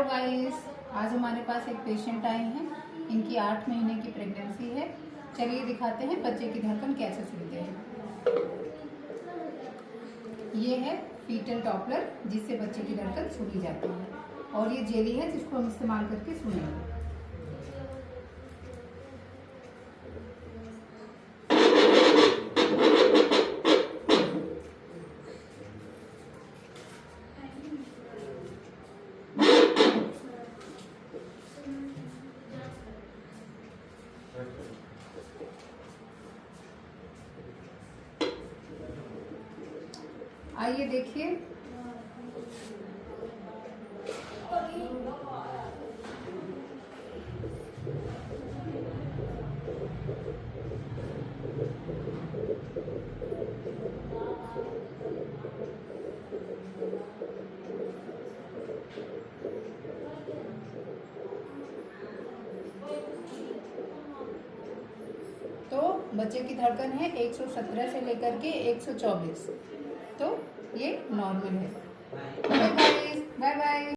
Hello guys, आज हमारे पास एक पेशेंट आए हैं। इनकी 8 महीने की प्रेगनेंसी है। चलिए दिखाते हैं बच्चे की धड़कन कैसे सुनते हैं। ये है फीटल डॉपलर, जिससे बच्चे की धड़कन सुनी जाती है, और ये जेली है जिसको हम इस्तेमाल करके सुनेंगे। आइए देखिए। तो बच्चे की धड़कन है 117 से लेकर के 124। तो ये नॉर्मल है। Bye bye.